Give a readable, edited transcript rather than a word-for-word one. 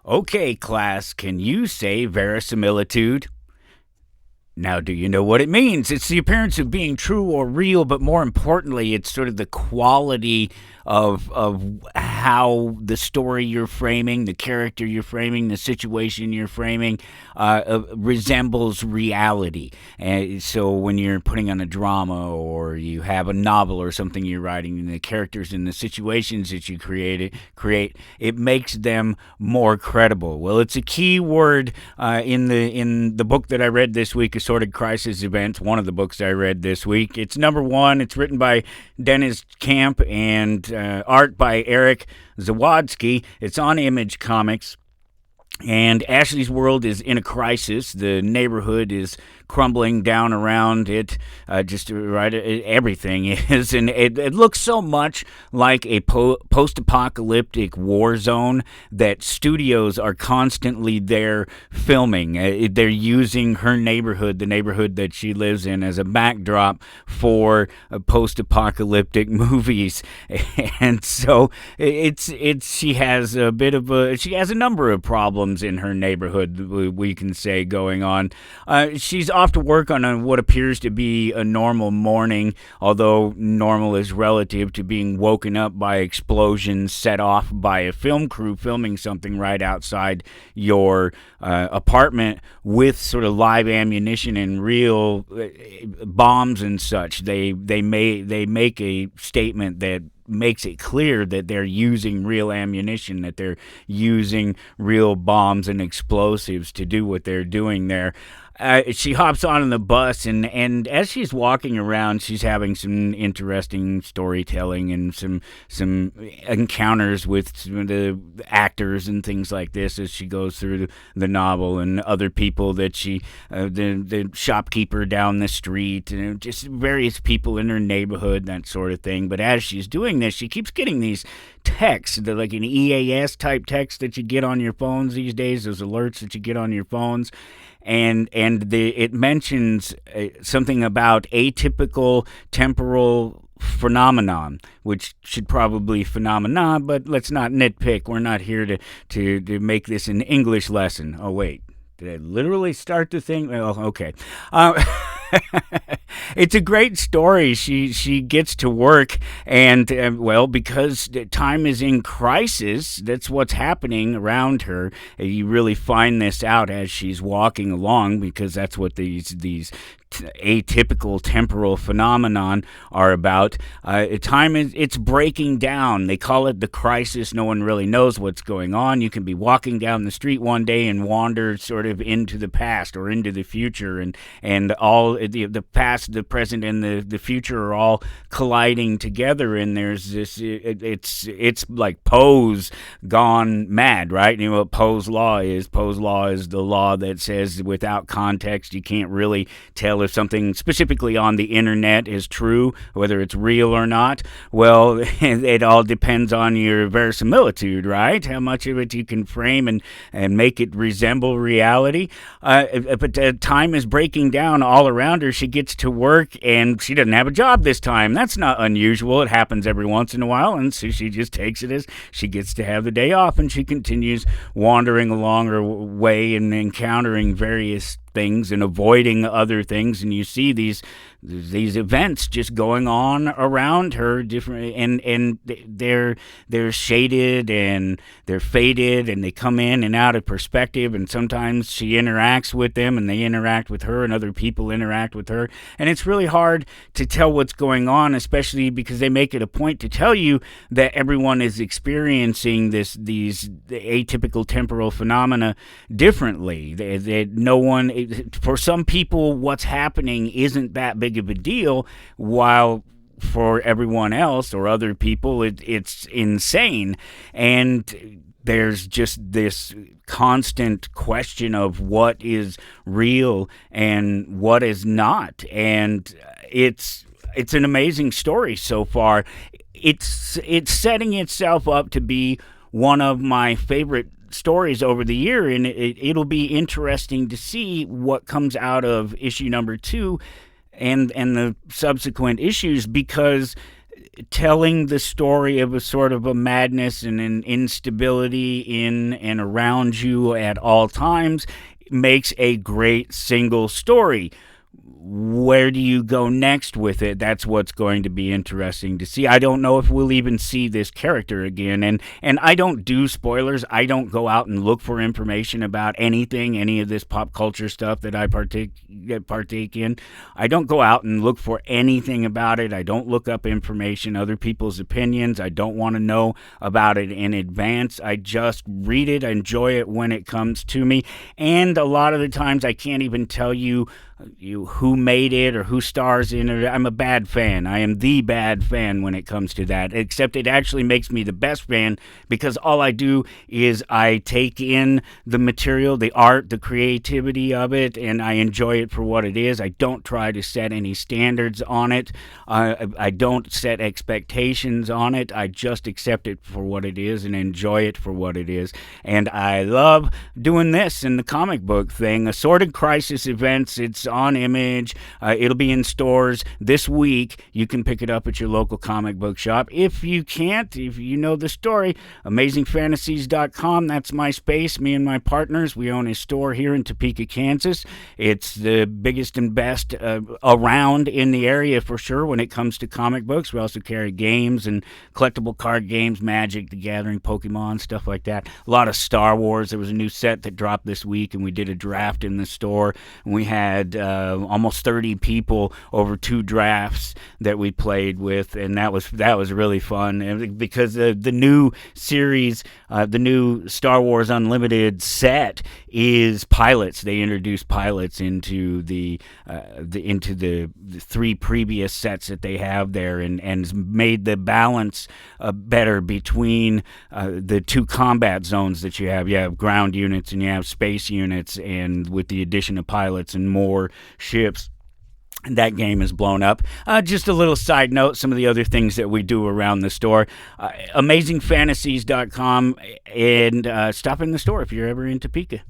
Okay, class, can you say verisimilitude? Now, do you know what it means? It's the appearance of being true or real, but more importantly, it's sort of the quality of how the story you're framing, the character you're framing, the situation you're framing resembles reality. And so when you're putting on a drama or you have a novel or something you're writing, and the characters and the situations that you create, it makes them more credible. Well, it's a key word in the book that I read this week, Assorted Crisis Events, one of the books I read this week. It's number one. It's written by Deniz and art by Eric Zawadzki. It's on Image Comics. And Ashley's world is in a crisis. The neighborhood is crumbling down around it. Just right, everything is, and it looks so much like a post-apocalyptic war zone that studios are constantly there filming. They're using her neighborhood, the neighborhood that she lives in, as a backdrop for post-apocalyptic movies, and so it's she has a number of problems in her neighborhood, we can say, going on. She's off to work on what appears to be a normal morning, although normal is relative to being woken up by explosions set off by a film crew filming something right outside your apartment with sort of live ammunition and real bombs and such. They make a statement that makes it clear that they're using real ammunition, that they're using real bombs and explosives to do what they're doing there. She hops on the bus, and as she's walking around, she's having some interesting storytelling and some encounters with some of the actors and things like this as she goes through the novel, and other people that the shopkeeper down the street, and just various people in her neighborhood, that sort of thing. But as she's doing this, she keeps getting these texts, like an EAS type text that you get on your phones these days, those alerts that you get on your phones. And it mentions something about atypical temporal phenomenon, which should probably phenomena, but let's not nitpick. We're not here to make this an English lesson. Oh, wait. Did I literally start the thing? Oh, okay. It's a great story. She gets to work, and because time is in crisis, that's what's happening around her. You really find this out as she's walking along, because that's what these atypical temporal phenomenon are about. It's breaking down. They call it the crisis. No one really knows what's going on. You can be walking down the street one day and wander sort of into the past or into the future, and all the past, the present, and the future are all colliding together. And there's this. It's like Poe's gone mad, right? You know what Poe's law is? Poe's law is the law that says without context you can't really tell if something specifically on the internet is true, whether it's real or not. Well, it all depends on your verisimilitude, right? How much of it you can frame and make it resemble reality. But time is breaking down all around her. She gets to work, and she doesn't have a job this time. That's not unusual. It happens every once in a while, and so she just takes it as she gets to have the day off, and she continues wandering along her way and encountering various things and avoiding other things, and you see these events just going on around her, different, and they're shaded and they're faded, and they come in and out of perspective, and sometimes she interacts with them and they interact with her, and other people interact with her, and it's really hard to tell what's going on, especially because they make it a point to tell you that everyone is experiencing these atypical temporal phenomena differently. That no one, for some people, what's happening isn't that big of a deal, while for everyone else or other people it's insane. And there's just this constant question of what is real and what is not, and it's an amazing story so far. It's setting itself up to be one of my favorite stories over the year, and it'll be interesting to see what comes out of issue number 2 and the subsequent issues, because telling the story of a sort of a madness and an instability in and around you at all times makes a great single story. Where do you go next with it? That's what's going to be interesting to see. I don't know if we'll even see this character again. And I don't do spoilers. I don't go out and look for information about anything, any of this pop culture stuff that I partake in. I don't go out and look for anything about it. I don't look up information, other people's opinions. I don't want to know about it in advance. I just read it, enjoy it when it comes to me. And a lot of the times I can't even tell you who made it or who stars in it. I'm a bad fan. I am the bad fan when it comes to that, except it actually makes me the best fan because all I do is I take in the material, the art, the creativity of it, and I enjoy it for what it is. I don't try to set any standards on it. I don't set expectations on it. I just accept it for what it is and enjoy it for what it is. And I love doing this in the comic book thing. Assorted Crisis Events, it's on Image. It'll be in stores this week. You can pick it up at your local comic book shop. If you can't, if you know the story, AmazingFantasies.com. That's my space. Me and my partners, we own a store here in Topeka, Kansas. It's the biggest and best around in the area for sure when it comes to comic books. We also carry games and collectible card games, Magic, The Gathering, Pokemon, stuff like that. A lot of Star Wars. There was a new set that dropped this week, and we did a draft in the store. And we had almost 30 people over 2 drafts that we played with, and that was really fun because the new series, the new Star Wars Unlimited set is pilots. They introduced pilots into the 3 previous sets that they have there, and made the balance better between the 2 combat zones that you have. You have ground units and you have space units, and with the addition of pilots and more ships, that game is blown up. Just a little side note, some of the other things that we do around the store. AmazingFantasies.com, and stop in the store if you're ever in Topeka.